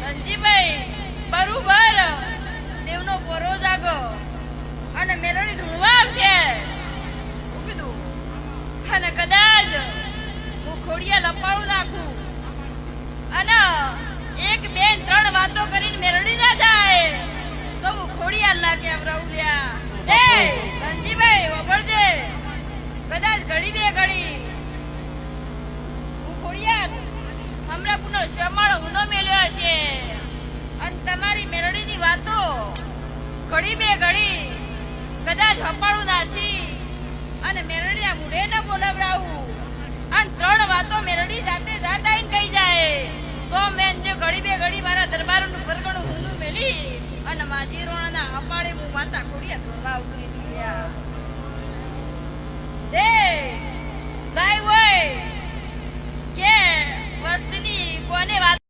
ધનજીભાઈ બરોબર દેવનો પોરો જાગો અને મેલડી ધૂળવા આવશે કીધું અને કદાચ હું ખોડિયા લપાડું નાખું અને 1 2 3 વાતો કરીને મેલડી ના જાય તો હું ખોડિયા ના કેમ રહું લ્યા ધનજીભાઈ વબરજે કદાચ ઘડી બે ઘડી હું ખોડિયા હમણાં પુનઃ શ્યામાળો ઊંધો મેલ્યો હશે અને તમારી મેલડીની વાતો ઘડી બે ઘડી કદાચ હપાળું નાસી અને મેલડી આ મુઢે ન બોલાવડાવું અને 3 વાતો મેલડી સાથે જાત આઈને કહી જાય તો મેં જે ઘડી બે ઘડી મારા દરબારનું પરગણું ઊંધું મેલી અને માજી રોણાના હપાળે હું માતા ખોડિયા ધોવા ઉતરી દીધા દે લાઈ હોય